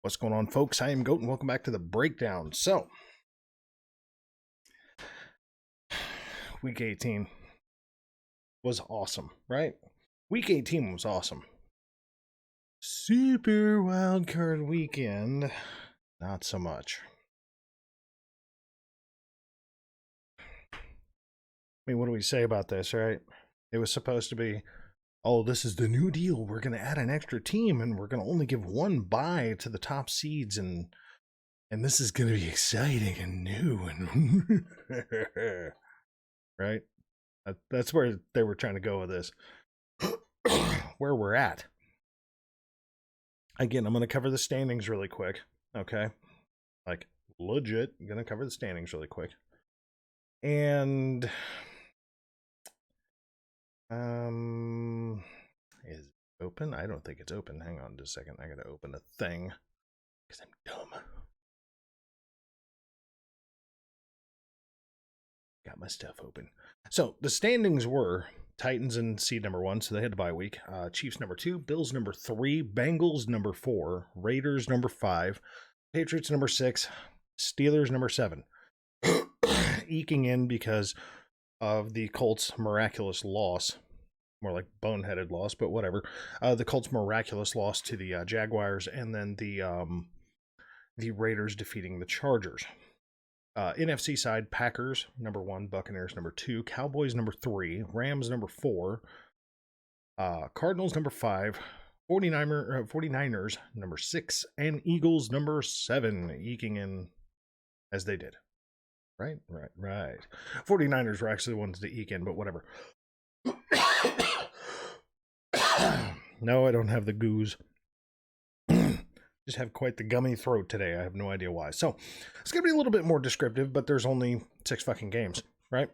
What's going on, folks? I am Goat, and welcome back to the breakdown. So, week 18 was awesome, right? Week 18 was awesome. Super wildcard weekend, not so much. I mean, what do we say about this, right? It was supposed to be, oh, this is the new deal. We're going to add an extra team, and we're going to only give one bye to the top seeds, and this is going to be exciting and new, and right? That's where they were trying to go with this. Where we're at. Again, I'm going to cover the standings really quick. Okay. Like, legit. I'm going to cover the standings really quick. And, is it open? I don't think it's open. Hang on just a second. I got to open a thing because I'm dumb. Got my stuff open. So the standings were Titans in seed number 1, so they had the bye week. Chiefs number 2, Bills number 3, Bengals number 4, Raiders number 5, Patriots number 6, Steelers number 7. Eking in because of the Colts' miraculous loss. More like boneheaded loss, but whatever. The Colts' miraculous loss to the Jaguars, and then the Raiders defeating the Chargers. NFC side, Packers number 1, Buccaneers number 2, Cowboys number 3, Rams number 4, Cardinals number 5, 49ers number 6, and Eagles number 7, eking in as they did. Right. 49ers were actually the ones to eke in, but whatever. No, I don't have the goose. Just have quite the gummy throat today. I have no idea why. So it's going to be a little bit more descriptive, but there's only 6 fucking games, right?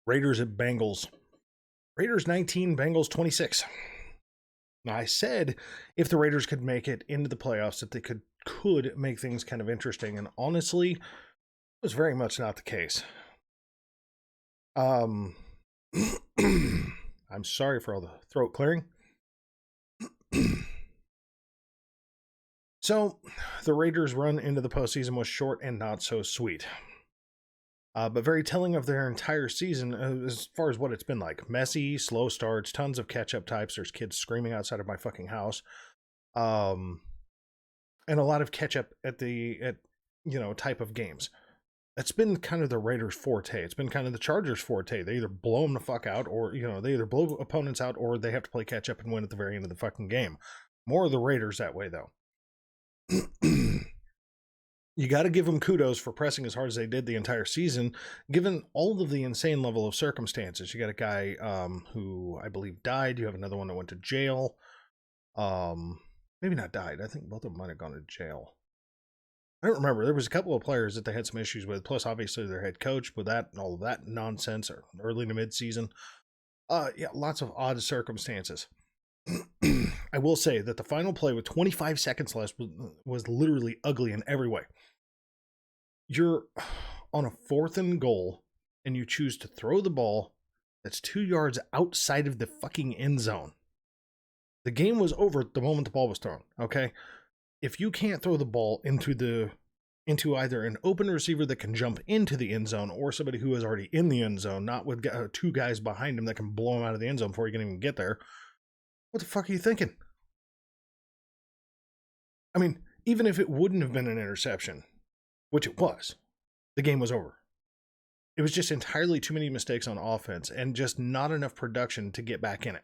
Raiders at Bengals. Raiders 19, Bengals 26. Now, I said if the Raiders could make it into the playoffs, that they could make things kind of interesting. And honestly, it was very much not the case. I'm sorry for all the throat clearing. So, the Raiders' run into the postseason was short and not so sweet. But very telling of their entire season as far as what it's been like. Messy, slow starts, tons of catch-up types. There's kids screaming outside of my fucking house. And a lot of catch-up at type of games. That's been kind of the Raiders' forte. It's been kind of the Chargers' forte. They either blow them the fuck out, or, they either blow opponents out, or they have to play catch-up and win at the very end of the fucking game. More of the Raiders that way, though. You got to give them kudos for pressing as hard as they did the entire season, given all of the insane level of circumstances. You got a guy who I believe died. You have another one that went to jail. Maybe not died. I think both of them might have gone to jail. I don't remember. There was a couple of players that they had some issues with, plus obviously their head coach with that and all of that nonsense early to mid-season. Yeah, lots of odd circumstances. I will say that the final play with 25 seconds left was literally ugly in every way. You're on a 4th and goal, and you choose to throw the ball that's 2 yards outside of the fucking end zone. The game was over the moment the ball was thrown, okay? If you can't throw the ball into either an open receiver that can jump into the end zone or somebody who is already in the end zone, not with 2 guys behind him that can blow him out of the end zone before he can even get there, what the fuck are you thinking? I mean, even if it wouldn't have been an interception, which it was, the game was over. It was just entirely too many mistakes on offense and just not enough production to get back in it.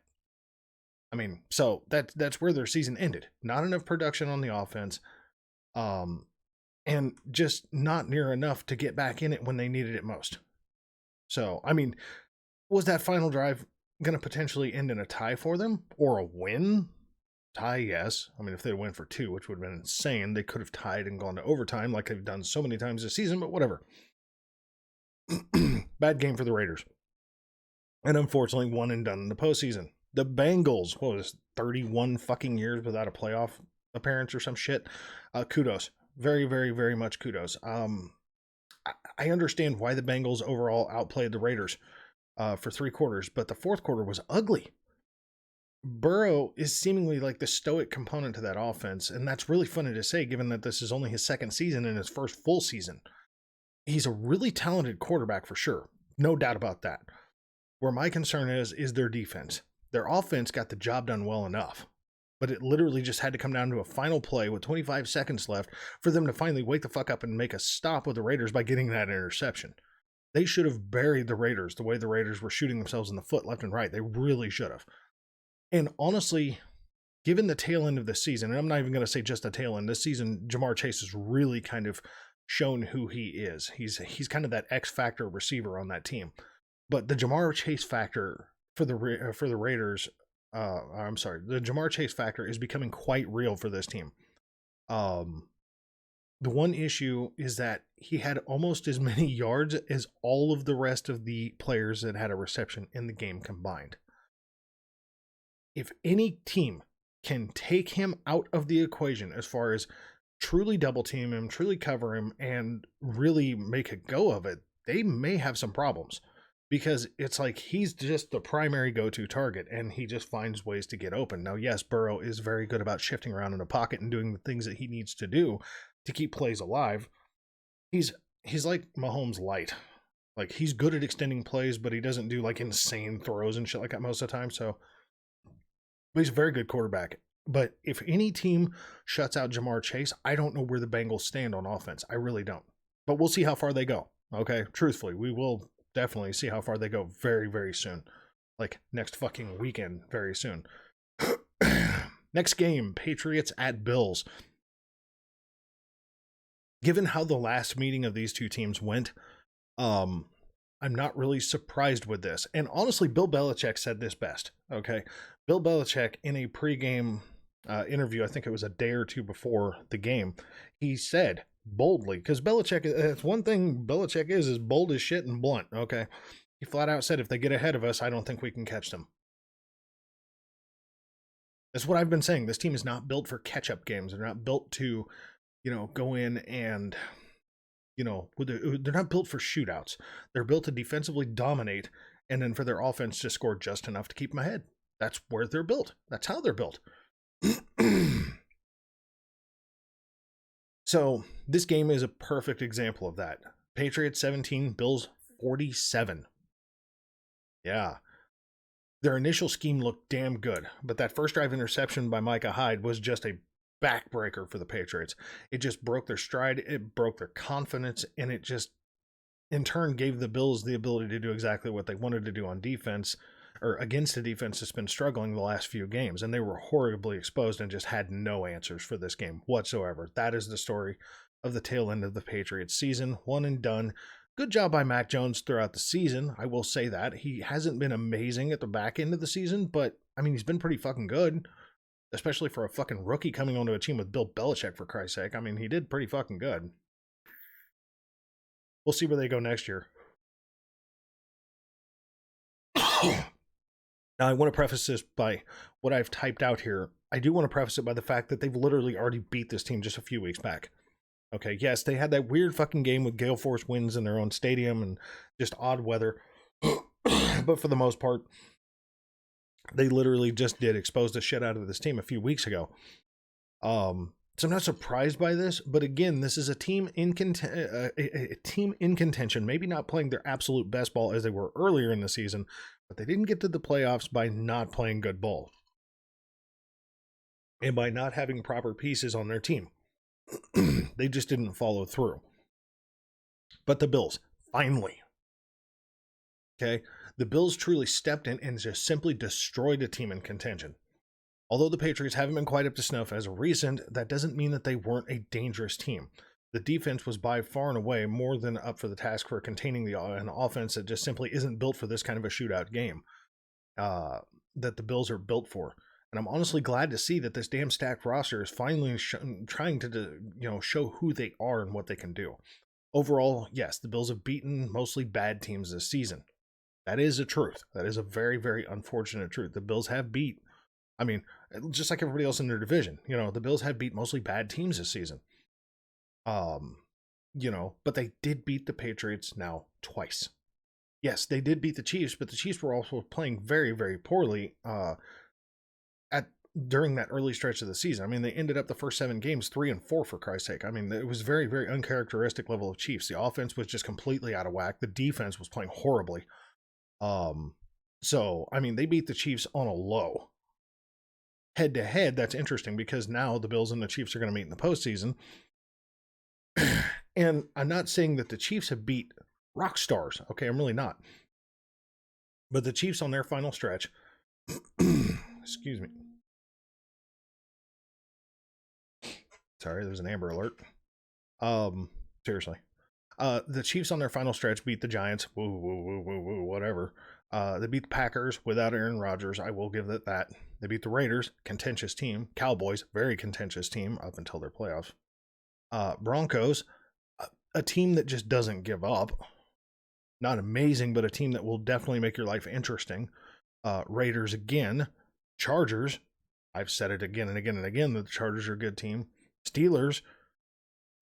I mean, so that's where their season ended. Not enough production on the offense, and just not near enough to get back in it when they needed it most. So, I mean, was that final drive going to potentially end in a tie for them or a win? Tie, yes. I mean, if they went for 2, which would have been insane, they could have tied and gone to overtime like they've done so many times this season, but whatever. Bad game for the Raiders. And unfortunately, one and done in the postseason. The Bengals, what was 31 fucking years without a playoff appearance or some shit? Kudos. Very, very, very much kudos. I understand why the Bengals overall outplayed the Raiders for 3 quarters, but the 4th quarter was ugly. Burrow is seemingly like the stoic component to that offense, and that's really funny to say given that this is only his second season and his first full season. He's a really talented quarterback for sure. No doubt about that. Where my concern is their defense. Their offense got the job done well enough, but it literally just had to come down to a final play with 25 seconds left for them to finally wake the fuck up and make a stop with the Raiders by getting that interception. They should have buried the Raiders the way the Raiders were shooting themselves in the foot left and right. They really should have. And honestly, given the tail end of the season, and I'm not even going to say just the tail end, this season, Ja'Marr Chase has really kind of shown who he is. He's kind of that X factor receiver on that team. But the Ja'Marr Chase factor for the Raiders, I'm sorry, the Ja'Marr Chase factor is becoming quite real for this team. The one issue is that he had almost as many yards as all of the rest of the players that had a reception in the game combined. If any team can take him out of the equation as far as truly double team him, truly cover him, and really make a go of it, they may have some problems. Because it's like he's just the primary go-to target, and he just finds ways to get open. Now, yes, Burrow is very good about shifting around in a pocket and doing the things that he needs to do to keep plays alive. He's like Mahomes light. Like, he's good at extending plays, but he doesn't do like insane throws and shit like that most of the time. So, but he's a very good quarterback. But if any team shuts out Ja'Marr Chase, I don't know where the Bengals stand on offense. I really don't. But we'll see how far they go. Okay, truthfully, we will definitely see how far they go very, very soon. Like next fucking weekend, very soon. Next game, Patriots at Bills. Given how the last meeting of these two teams went, I'm not really surprised with this. And honestly, Bill Belichick said this best. Okay, Bill Belichick in a pregame interview, I think it was a day or two before the game, he said boldly, because Belichick, that's one thing Belichick is bold as shit and blunt. Okay, he flat out said, if they get ahead of us, I don't think we can catch them. That's what I've been saying. This team is not built for catch-up games. They're not built to, go in and, they're not built for shootouts. They're built to defensively dominate, and then for their offense to score just enough to keep them ahead. That's where they're built. That's how they're built. So this game is a perfect example of that. Patriots 17, Bills 47. Yeah. Their initial scheme looked damn good, but that first drive interception by Micah Hyde was just a backbreaker for the Patriots. It just broke their stride, it broke their confidence, and it just, in turn, gave the Bills the ability to do exactly what they wanted to do on defense, or against a defense that's been struggling the last few games, and they were horribly exposed and just had no answers for this game whatsoever. That is the story of the tail end of the Patriots season. One and done. Good job by Mac Jones throughout the season. I will say that. He hasn't been amazing at the back end of the season, but, I mean, he's been pretty fucking good, especially for a fucking rookie coming onto a team with Bill Belichick, for Christ's sake. I mean, he did pretty fucking good. We'll see where they go next year. Now, I want to preface this by what I've typed out here. I do want to preface it by the fact that they've literally already beat this team just a few weeks back. Okay, yes, they had that weird fucking game with gale force winds in their own stadium and just odd weather. But for the most part, they literally just did expose the shit out of this team a few weeks ago. So I'm not surprised by this, but again, this is a team in contention, maybe not playing their absolute best ball as they were earlier in the season, but they didn't get to the playoffs by not playing good ball and by not having proper pieces on their team. They just didn't follow through. But the Bills, finally. Okay? The Bills truly stepped in and just simply destroyed a team in contention. Although the Patriots haven't been quite up to snuff as of recent, that doesn't mean that they weren't a dangerous team. The defense was by far and away more than up for the task for containing an offense that just simply isn't built for this kind of a shootout game that the Bills are built for. And I'm honestly glad to see that this damn stacked roster is finally trying to, show who they are and what they can do. Overall, yes, the Bills have beaten mostly bad teams this season. That is a truth. That is a very, very unfortunate truth. The Bills have beat, just like everybody else in their division, the Bills have beat mostly bad teams this season. But they did beat the Patriots now twice. Yes, they did beat the Chiefs, but the Chiefs were also playing very, very poorly. during that early stretch of the season. I mean, they ended up the first 7 games 3-4 for Christ's sake. I mean, it was very, very uncharacteristic level of Chiefs. The offense was just completely out of whack. The defense was playing horribly. So I mean, they beat the Chiefs on a low. Head to head, that's interesting because now the Bills and the Chiefs are going to meet in the postseason. And I'm not saying that the Chiefs have beat rock stars. Okay, I'm really not. But the Chiefs on their final stretch, excuse me. Sorry, there's an Amber Alert. Seriously. The Chiefs on their final stretch beat the Giants. Woo, woo, woo, woo, woo, whatever. They beat the Packers without Aaron Rodgers. I will give it that. They beat the Raiders, contentious team. Cowboys, very contentious team up until their playoffs. Broncos, a team that just doesn't give up. Not amazing, but a team that will definitely make your life interesting. Raiders again. Chargers, I've said it again and again and again that the Chargers are a good team. Steelers,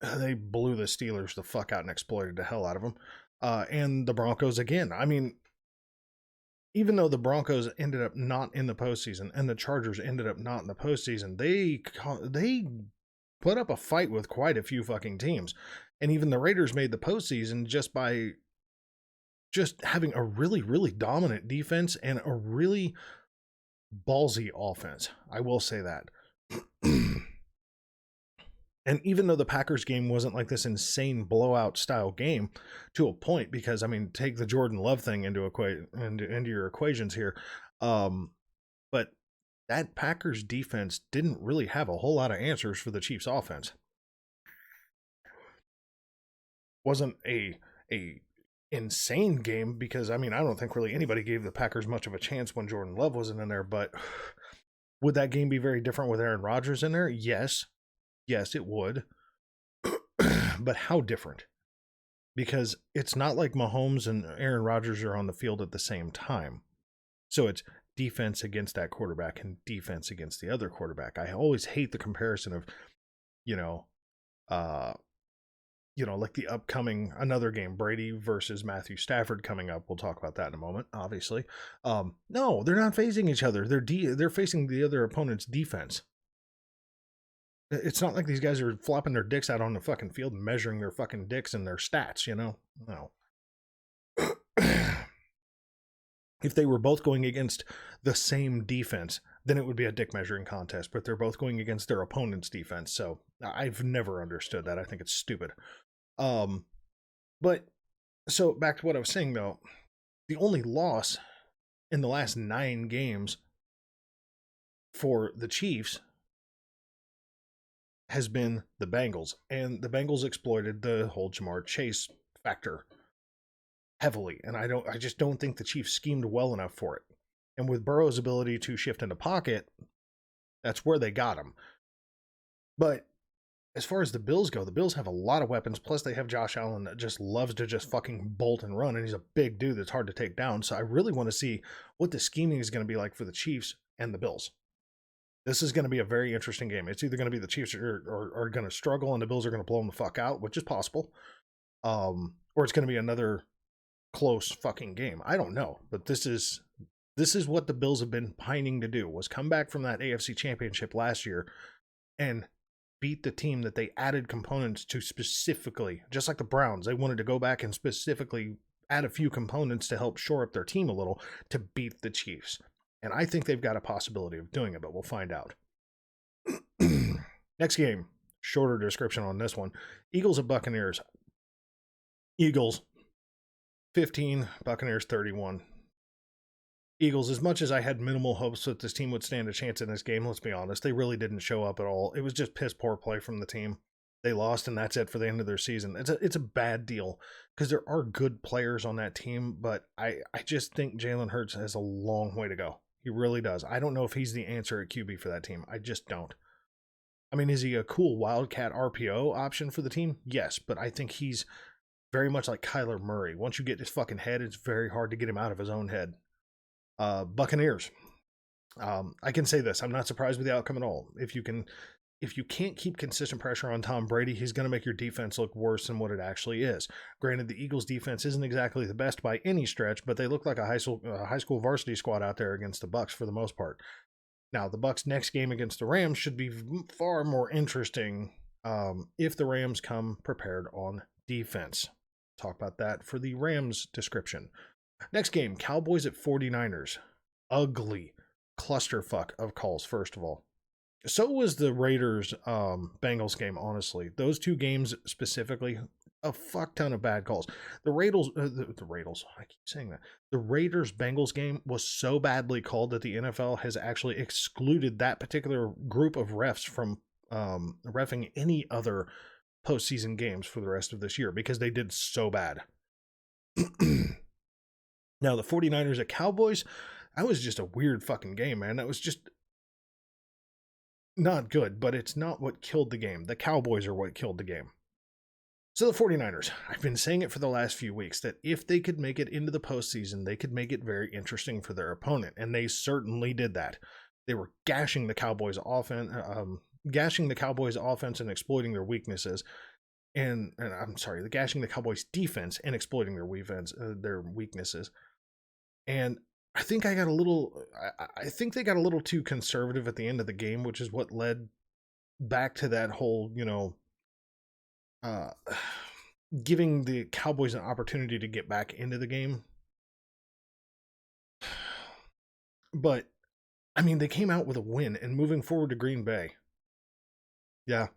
they blew the Steelers the fuck out and exploited the hell out of them. And the Broncos again. I mean, even though the Broncos ended up not in the postseason and the Chargers ended up not in the postseason, they put up a fight with quite a few fucking teams. And even the Raiders made the postseason just by just having a really, really dominant defense and a really ballsy offense. I will say that. And even though the Packers game wasn't like this insane blowout style game to a point, because I mean, take the Jordan Love thing into your equations here. But that Packers defense didn't really have a whole lot of answers for the Chiefs offense. Wasn't a insane game because I mean, I don't think really anybody gave the Packers much of a chance when Jordan Love wasn't in there, but would that game be very different with Aaron Rodgers in there? Yes. Yes, it would. But how different? Because it's not like Mahomes and Aaron Rodgers are on the field at the same time. So it's defense against that quarterback and defense against the other quarterback. I always hate the comparison of, like the upcoming another game, Brady versus Matthew Stafford coming up. We'll talk about that in a moment, obviously. No, they're not facing each other. They're facing the other opponent's defense. It's not like these guys are flopping their dicks out on the fucking field and measuring their fucking dicks and their stats, No. If they were both going against the same defense, then it would be a dick measuring contest, but they're both going against their opponent's defense. So I've never understood that. I think it's stupid. But so back to what I was saying though, the only loss in the last 9 games for the Chiefs has been the Bengals, and the Bengals exploited the whole Ja'Marr Chase factor heavily, and I just don't think the Chiefs schemed well enough for it. And with Burrow's ability to shift in the pocket, that's where they got him. But as far as the Bills go, the Bills have a lot of weapons, plus they have Josh Allen that just loves to just fucking bolt and run, and he's a big dude that's hard to take down. So I really want to see what the scheming is going to be like for the Chiefs and the Bills. This is going to be a very interesting game. It's either going to be the Chiefs are going to struggle and the Bills are going to blow them the fuck out, which is possible. Or it's going to be another close fucking game. I don't know. But this is what the Bills have been pining to do, was come back from that AFC Championship last year and beat the team that they added components to specifically, just like the Browns. They wanted to go back and specifically add a few components to help shore up their team a little to beat the Chiefs. And I think they've got a possibility of doing it, but we'll find out. Next game, shorter description on this one. Eagles at Buccaneers. Eagles 15, Buccaneers 31. Eagles, as much as I had minimal hopes that this team would stand a chance in this game, let's be honest, they really didn't show up at all. It was just piss poor play from the team. They lost, and that's it for the end of their season. It's a bad deal because there are good players on that team, but I just think Jalen Hurts has a long way to go. He really does. I don't know if he's the answer at QB for that team. I just don't. I mean, is he a cool Wildcat RPO option for the team? Yes, but I think he's very much like Kyler Murray. Once you get his fucking head, it's very hard to get him out of his own head. Buccaneers. I can say this. I'm not surprised with the outcome at all. If you can't keep consistent pressure on Tom Brady, he's going to make your defense look worse than what it actually is. Granted, the Eagles' defense isn't exactly the best by any stretch, but they look like a high school varsity squad out there against the Bucs for the most part. Now, the Bucks' next game against the Rams should be far more interesting if the Rams come prepared on defense. Talk about that for the Rams description. Next game, Cowboys at 49ers. Ugly clusterfuck of calls, first of all. So was the Raiders Bengals game, honestly. Those two games specifically, a fuck ton of bad calls. The Raiders, I keep saying that. The Raiders Bengals game was so badly called that the NFL has actually excluded that particular group of refs from reffing any other postseason games for the rest of this year because they did so bad. Now, the 49ers at Cowboys, that was just a weird fucking game, man. That was just not good, but it's not what killed the game. The Cowboys are what killed the game. So the 49ers, I've been saying it for the last few weeks, that if they could make it into the postseason, they could make it very interesting for their opponent, and they certainly did that. They were gashing the Cowboys' offense, and exploiting their weaknesses. And I'm sorry, the gashing the Cowboys' defense and exploiting their weaknesses. And I think they got a little too conservative at the end of the game, which is what led back to that whole, giving the Cowboys an opportunity to get back into the game. But, I mean, they came out with a win and moving forward to Green Bay. Yeah.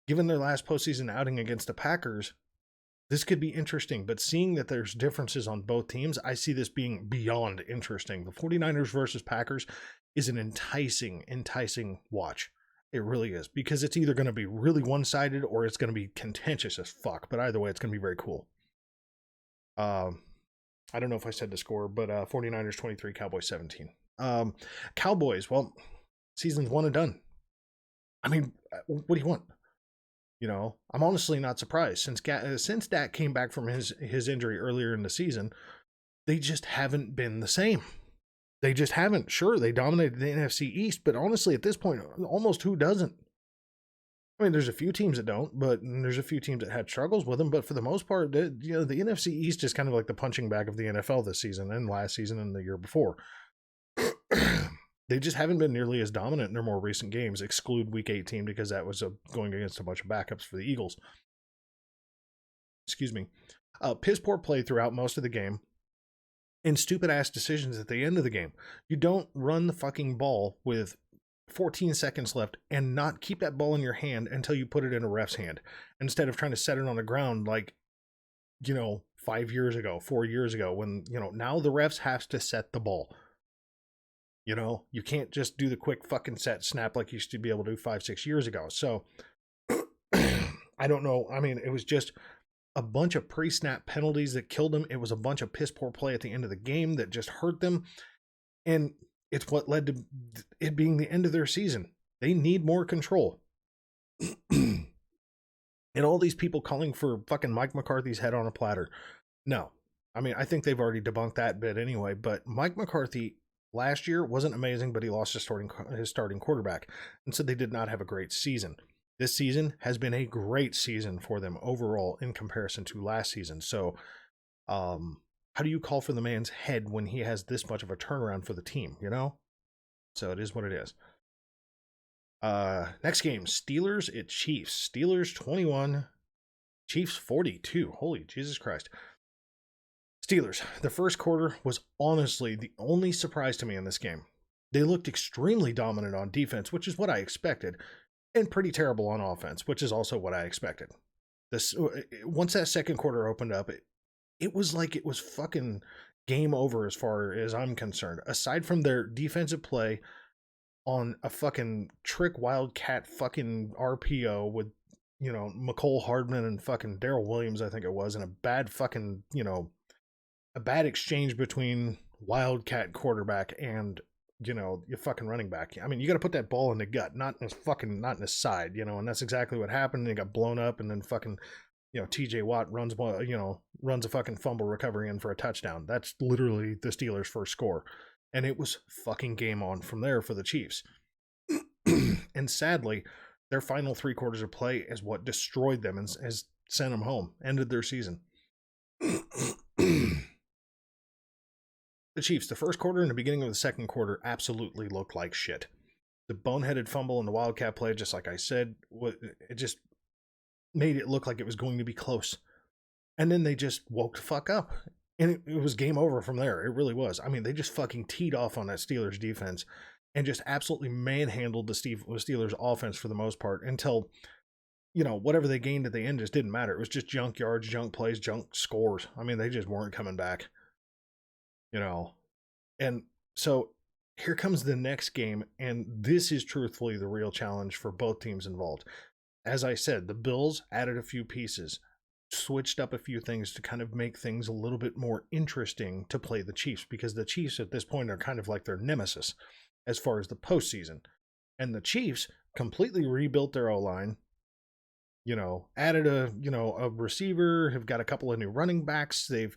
Given their last postseason outing against the Packers, this could be interesting, but seeing that there's differences on both teams, I see this being beyond interesting. The 49ers versus Packers is an enticing watch. It really is, because it's either going to be really one-sided or it's going to be contentious as fuck, but either way, it's going to be very cool. I don't know if I said the score, but 49ers 23, Cowboys 17. Cowboys, well, season's one and done. I mean, what do you want? I'm honestly not surprised. Since Dak came back from his injury earlier in the season, they just haven't been the same. They just haven't. Sure, they dominated the NFC East, but honestly, at this point, almost who doesn't? I mean, there's a few teams that don't, but there's a few teams that had struggles with them. But for the most part, the NFC East is kind of like the punching bag of the NFL this season and last season and the year before. They just haven't been nearly as dominant in their more recent games. Exclude Week 18 because that was going against a bunch of backups for the Eagles. Excuse me. Piss poor play throughout most of the game. And stupid ass decisions at the end of the game. You don't run the fucking ball with 14 seconds left and not keep that ball in your hand until you put it in a ref's hand, instead of trying to set it on the ground like, 4 years ago, when, now the refs have to set the ball. You can't just do the quick fucking set snap like you used to be able to do 5-6 years ago. So I don't know. I mean, it was just a bunch of pre-snap penalties that killed them. It was a bunch of piss poor play at the end of the game that just hurt them. And it's what led to it being the end of their season. They need more control. And all these people calling for fucking Mike McCarthy's head on a platter. No. I mean, I think they've already debunked that bit anyway, but Mike McCarthy last year wasn't amazing, but he lost his starting quarterback. And so they did not have a great season. This season has been a great season for them overall in comparison to last season. So, how do you call for the man's head when he has this much of a turnaround for the team, So it is what it is. Next game, Steelers at Chiefs. Steelers 21, Chiefs 42. Holy Jesus Christ. Steelers, the first quarter was honestly the only surprise to me in this game. They looked extremely dominant on defense, which is what I expected, and pretty terrible on offense, which is also what I expected. Once that second quarter opened up, it was like it was fucking game over as far as I'm concerned. Aside from their defensive play on a fucking trick wildcat fucking RPO with, McCole Hardman and fucking Darrell Williams, I think it was, and a bad fucking, a bad exchange between wildcat quarterback and, your fucking running back. I mean, you got to put that ball in the gut, not in his side, and that's exactly what happened. He got blown up, and then fucking, TJ Watt runs a fucking fumble recovery in for a touchdown. That's literally the Steelers' first score. And it was fucking game on from there for the Chiefs. And sadly, their final 3 quarters of play is what destroyed them and has sent them home, ended their season. The the Chiefs, the first quarter and the beginning of the second quarter absolutely looked like shit. The boneheaded fumble and the Wildcat play, just like I said, it just made it look like it was going to be close. And then they just woke the fuck up. And it was game over from there. It really was. I mean, they just fucking teed off on that Steelers defense and just absolutely manhandled the Steelers offense for the most part until, whatever they gained at the end just didn't matter. It was just junk yards, junk plays, junk scores. I mean, they just weren't coming back, And so here comes the next game, and this is truthfully the real challenge for both teams involved. As I said, the Bills added a few pieces, switched up a few things to kind of make things a little bit more interesting to play the Chiefs, because the Chiefs at this point are kind of like their nemesis as far as the postseason. And the Chiefs completely rebuilt their O-line, added a receiver, have got a couple of new running backs. They've,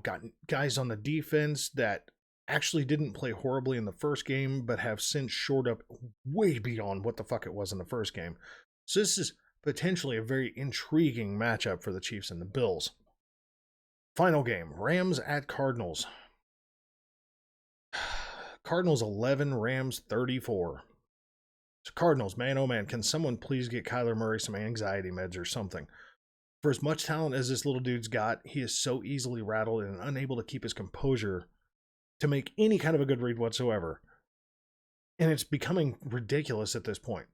got guys on the defense that actually didn't play horribly in the first game, but have since shored up way beyond what the fuck it was in the first game. So this is potentially a very intriguing matchup for the Chiefs and the Bills. Final game, Rams at Cardinals. Cardinals 11, Rams 34. So Cardinals, man, oh man, can someone please get Kyler Murray some anxiety meds or something? For as much talent as this little dude's got, he is so easily rattled and unable to keep his composure to make any kind of a good read whatsoever. And it's becoming ridiculous at this point.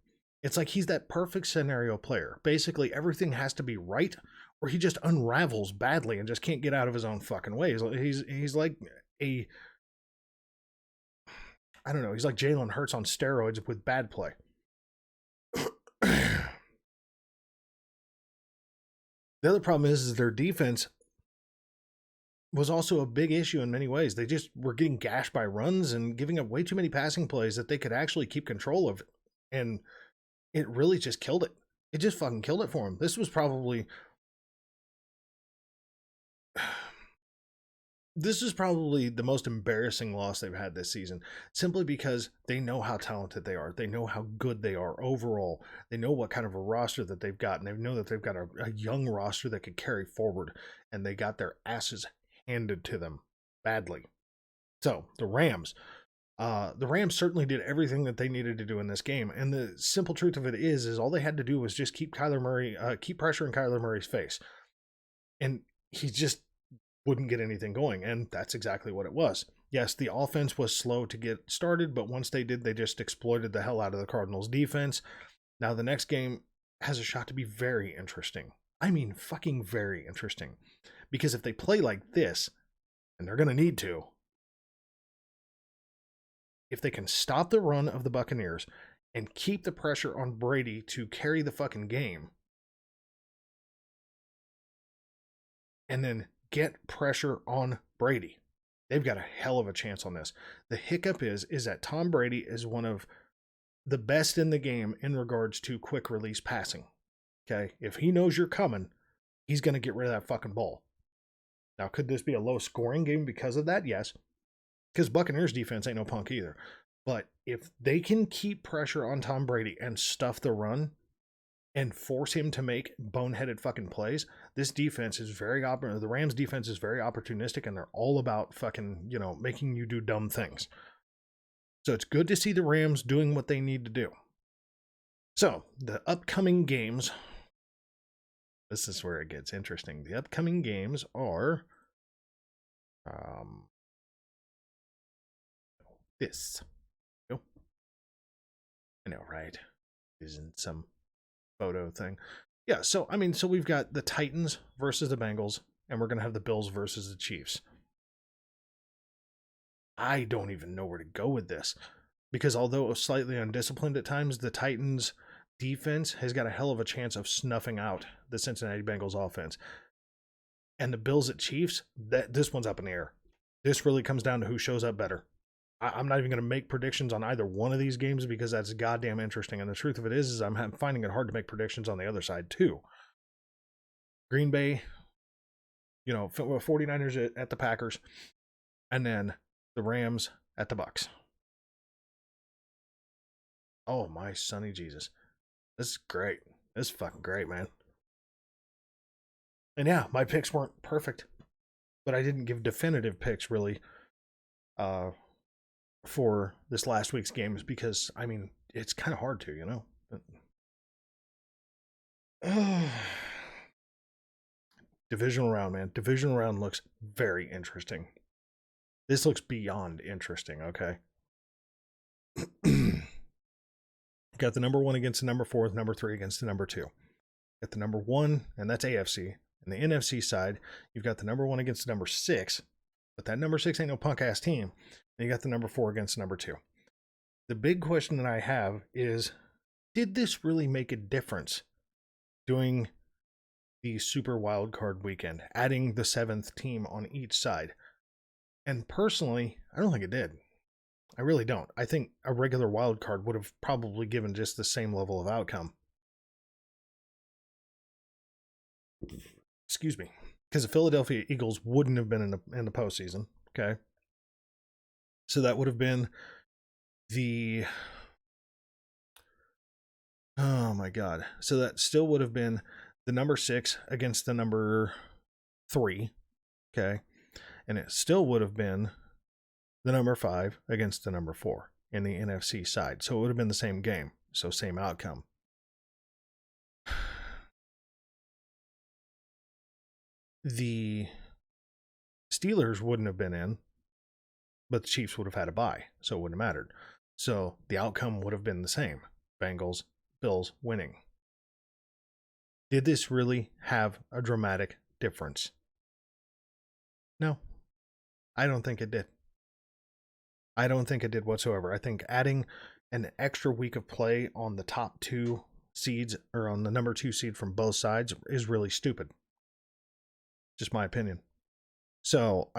It's like he's that perfect scenario player. Basically, everything has to be right, or he just unravels badly and just can't get out of his own fucking way. He's like I don't know, he's like Jalen Hurts on steroids with bad play. The other problem is their defense was also a big issue in many ways. They just were getting gashed by runs and giving up way too many passing plays that they could actually keep control of. And it really just killed it. It just fucking killed it for them. This was probably the most embarrassing loss they've had this season, simply because they know how talented they are. They know how good they are overall. They know what kind of a roster that they've got, and they know that they've got a young roster that could carry forward, and they got their asses handed to them badly. So the Rams certainly did everything that they needed to do in this game, and the simple truth of it is all they had to do was just keep pressure in Kyler Murray's face, and he just wouldn't get anything going, and that's exactly what it was. Yes, the offense was slow to get started, but once they did, they just exploited the hell out of the Cardinals' defense. Now, the next game has a shot to be very interesting. I mean, fucking very interesting. Because if they play like this, and they're going to need to, if they can stop the run of the Buccaneers and keep the pressure on Brady to carry the fucking game, and then get pressure on Brady, they've got a hell of a chance on this. The hiccup is that Tom Brady is one of the best in the game in regards to quick release passing. Okay? If he knows you're coming, he's going to get rid of that fucking ball. Now, could this be a low scoring game because of that? Yes. Because Buccaneers defense ain't no punk either. But if they can keep pressure on Tom Brady and stuff the run and force him to make boneheaded fucking plays, this defense is the Rams defense is very opportunistic, and they're all about fucking, making you do dumb things. So it's good to see the Rams doing what they need to do. So the upcoming games, this is where it gets interesting. The upcoming games are this. Oh, I know, right? Isn't some photo thing. Yeah, so we've got the Titans versus the Bengals, and we're going to have the Bills versus the Chiefs. I don't even know where to go with this, because although slightly undisciplined at times, the Titans defense has got a hell of a chance of snuffing out the Cincinnati Bengals offense. And the Bills at Chiefs, this one's up in the air. This really comes down to who shows up better. I'm not even going to make predictions on either one of these games, because that's goddamn interesting. And the truth of it is I'm finding it hard to make predictions on the other side too. Green Bay, 49ers at the Packers, and then the Rams at the Bucs. Oh my sonny Jesus. This is great. This is fucking great, man. And yeah, my picks weren't perfect, but I didn't give definitive picks really. for this last week's games because, I mean, it's kind of hard to, you know? Divisional round, man. Divisional round looks very interesting. This looks beyond interesting, okay? Got the number 1 against the number 4, number 3 against the number 2. Got the number 1, and that's AFC. And the NFC side, you've got the number 1 against the number 6, but that number 6 ain't no punk-ass team. And you got the number 4 against the number 2. The big question that I have is, did this really make a difference doing the Super Wildcard weekend, adding the 7th team on each side? And personally, I don't think it did. I really don't. I think a regular wild card would have probably given just the same level of outcome. Excuse me. Because the Philadelphia Eagles wouldn't have been in the postseason. Okay. So that would have been the... Oh my God. So that still would have been the number 6 against the number 3. Okay. And it still would have been the number 5 against the number 4 in the NFC side. So it would have been the same game. So same outcome. The Steelers wouldn't have been in, but the Chiefs would have had a bye. So it wouldn't have mattered. So the outcome would have been the same. Bengals, Bills winning. Did this really have a dramatic difference? No, I don't think it did. I don't think it did whatsoever. I think adding an extra week of play on the top 2 seeds or on the number 2 seed from both sides is really stupid. Just my opinion. So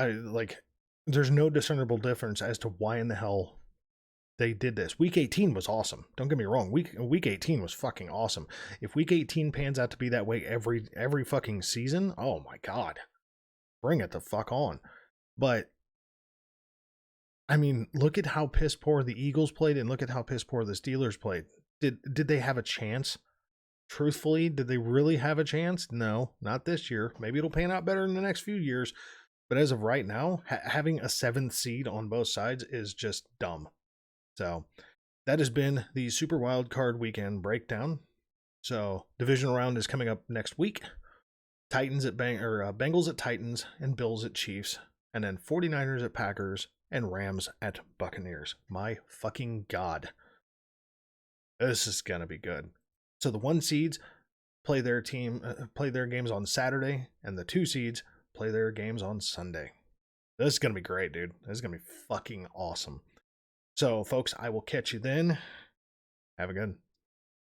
there's no discernible difference as to why in the hell they did this. Week 18 was awesome. Don't get me wrong. Week 18 was fucking awesome. If week 18 pans out to be that way every fucking season, oh my God, bring it the fuck on. But I mean, look at how piss poor the Eagles played and look at how piss poor the Steelers played. Did they have a chance? Truthfully, did they really have a chance? No, not this year. Maybe it'll pan out better in the next few years. But as of right now, having a 7th seed on both sides is just dumb. So that has been the Super Wild Card Weekend breakdown. So divisional round is coming up next week. Titans at Bengals at Titans and Bills at Chiefs. And then 49ers at Packers and Rams at Buccaneers. My fucking God. This is going to be good. So the 1 seeds play their games on Saturday, and the 2 seeds play their games on Sunday. This is going to be great, dude. This is going to be fucking awesome. So, folks, I will catch you then. Have a good one.